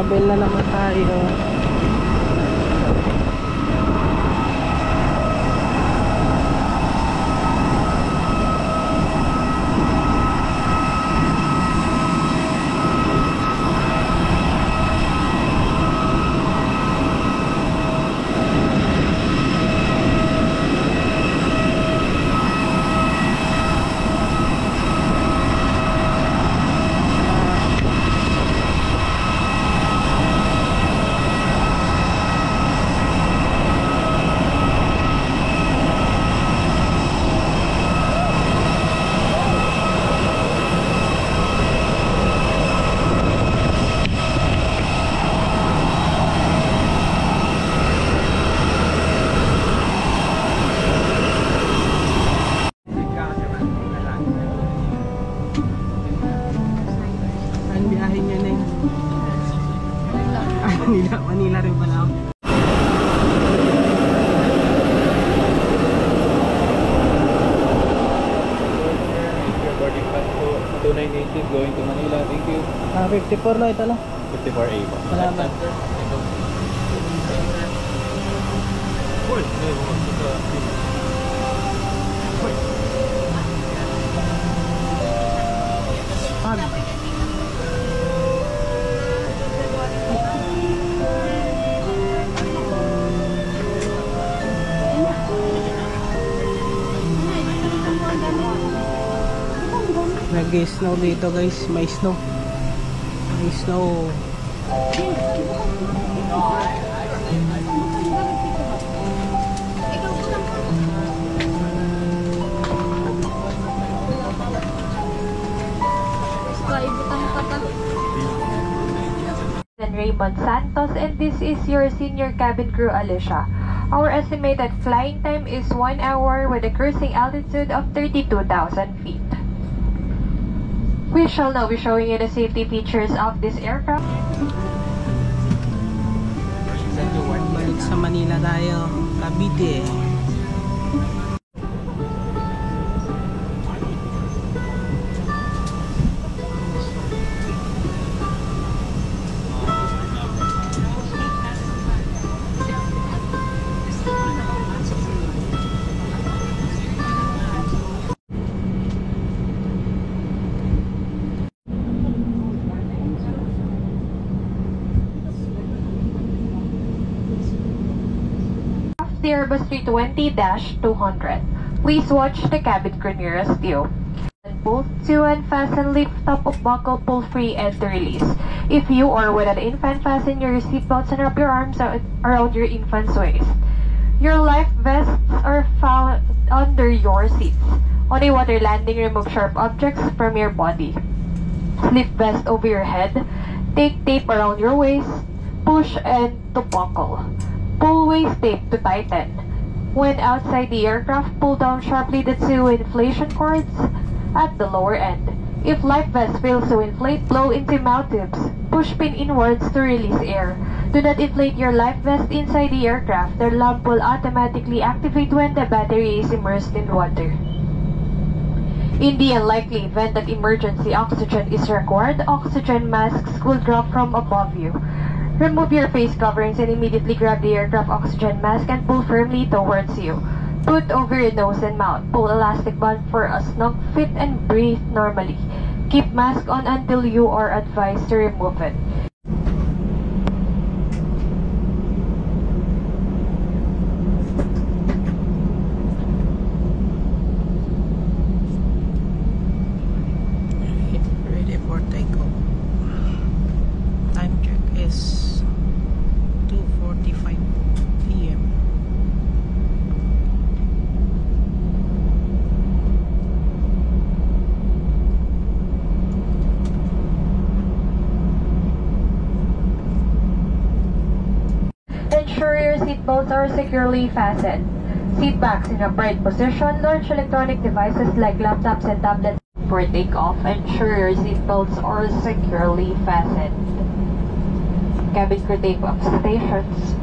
Travel na naman tayo. Manila rin pala ako. Boarding pass po 2980 going to Manila. Thank you. 54 na ito lang. 54A po. Salamat. Nag-snow dito guys, may snow. May snow. Raymond Santos, and this is your senior cabin crew, Alicia. Our estimated flying time is 1 hour with a cruising altitude of 32,000 feet. We shall now be showing you the safety features of this aircraft. Balik sa Manila tayo, Cavite. The Airbus 320-200. Please watch the cabin crew nearest you. Bolt to and fasten lift top of buckle, pull free and to release. If you or with an infant, fasten your seatbelts and wrap your arms around your infant's waist. Your life vests are found under your seats. On a water landing, remove sharp objects from your body. Slip vest over your head. Take tape around your waist. Push and to buckle. Pull waist tape to tighten. When outside the aircraft, pull down sharply the two inflation cords at the lower end. If life vest fails to inflate, blow into mouth tubes. Push pin inwards to release air. Do not inflate your life vest inside the aircraft. The lamp will automatically activate when the battery is immersed in water. In the unlikely event that emergency oxygen is required, oxygen masks will drop from above you. Remove your face coverings and immediately grab the aircraft oxygen mask and pull firmly towards you. Put over your nose and mouth. Pull elastic band for a snug fit and breathe normally. Keep mask on until you are advised to remove it. Ready for takeoff. Time check is 2:45 p.m. Ensure your seatbelts are securely fastened. Seat backs in upright position. Large electronic devices like laptops and tablets for takeoff. Ensure your seatbelts are securely fastened. Cabin crew takeoff stations.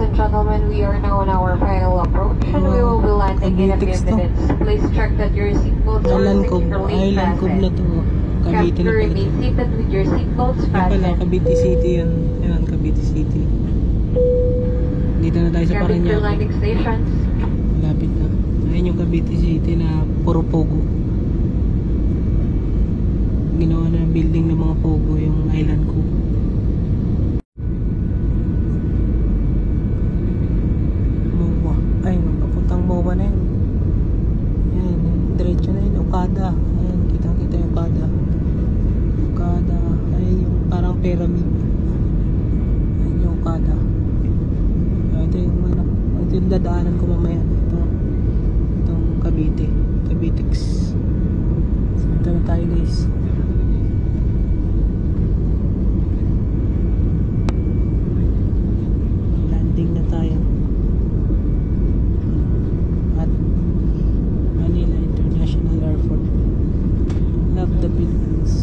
and gentlemen, we are now on our final approach and we will be landing in a few Cavitex to. minutes. Please check that your seatbelts are Island Cove na securely to. fastened. Cavite na Captain, pala to. remain seated with your seatbelts Yan pala, fastened. Cavite City yun. Yan, Cavite City. Dito na tayo sa Cabin crew Parañaque. landing stations. Malapit na. Ayun yung Cavite City na puro pogo. Ginawa na yung building ng mga pogo, yung Island Cove. MOA. Ay, papuntang MOA na yun. Yan, diretso na yun. Okada. Ayan, kitang-kita yung Okada. Okada. Ayun yung parang pyramid. Ayun yung Okada. Ito yung ano. Ito yung dadaanan ko mamaya. Itong Cavite. Cavitex. Ito na tayo guys. Landing na tayo. At Manila International Airport. Love the Philippines.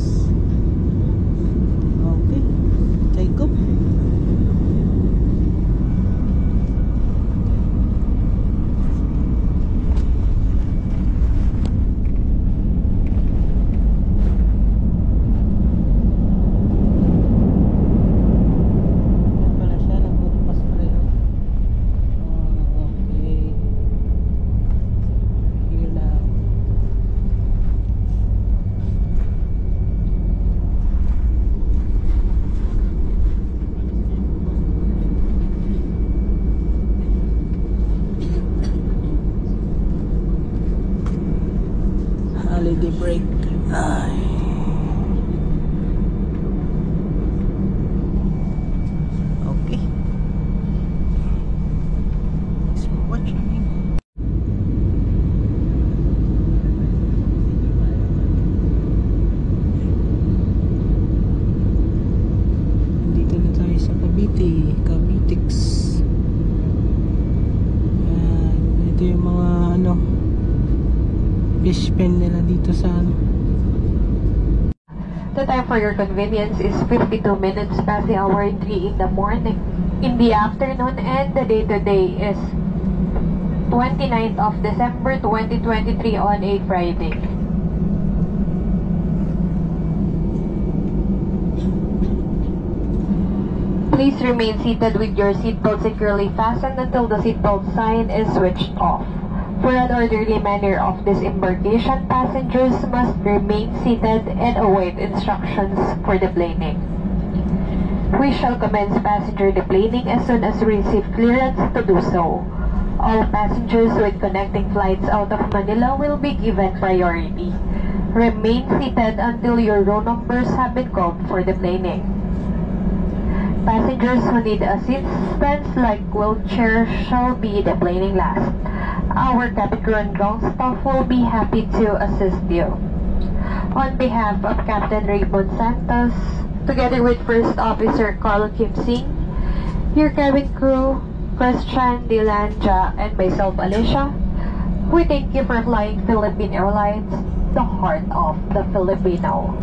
Okay. Take off. Yan pala siya. Nagbubukas pala yun. Okay. Here now. Holiday break. Ay. Okay. Thanks for watching. Dito na tayo sa Cavite. Cavitex. Ayan. Ito yung mga ano fish pen nila dito sa ano. The time for your convenience is 52 minutes past the hour 3 in the morning. In the afternoon, and the day today is 29th of December 2023 on a Friday. Please remain seated with your seatbelt securely fastened until the seatbelt sign is switched off. For an orderly manner of disembarkation, passengers must remain seated and await instructions for deplaning. We shall commence passenger deplaning as soon as we receive clearance to do so. All passengers with connecting flights out of Manila will be given priority. Remain seated until your row numbers have been called for deplaning. Passengers who need assistance like wheelchairs shall be deplaning last. Our cabin crew and ground staff will be happy to assist you. On behalf of Captain Raymond Santos, together with First Officer Carl Kim Singh, your cabin crew, Christian Dilanja, and myself, Alicia, we thank you for flying Philippine Airlines, the heart of the Filipino.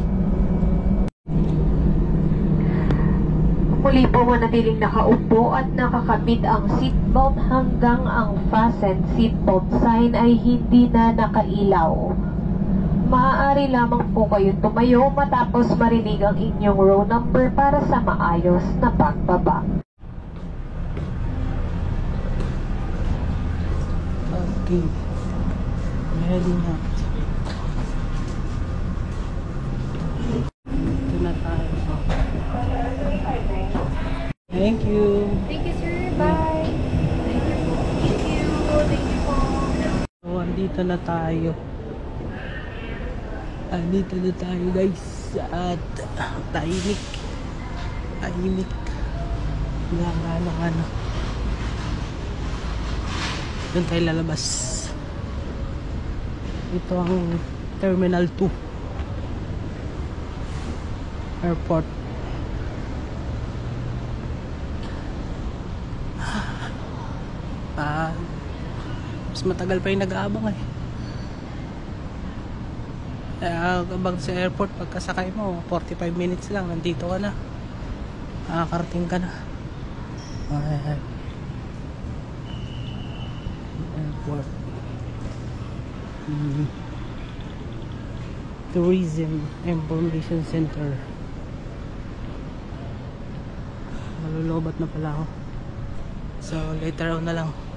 Muli po manatiling nakaupo at nakakabit ang seatbelt hanggang ang fasten seatbelt sign ay hindi na nakailaw. Maaari lamang po kayo tumayo matapos marinig ang inyong row number para sa maayos na pagbaba. Okay. Heading up. Ito na tayo. Thank you. Thank you, sir. Bye. Thank you. Thank you. Thank you po. So, andito na tayo. Andito na tayo guys. At tahimik. Tahimik. Ano. Doon tayo lalabas. Ito ang Terminal 2 Airport. Mas matagal pa yung nag-aabang eh. Abang sa airport, pagkasakay mo 45 minutes lang, nandito ka na, nakakarating ka na. Airport. Tourism Information Center. Malulobat na pala ako. So later on na lang.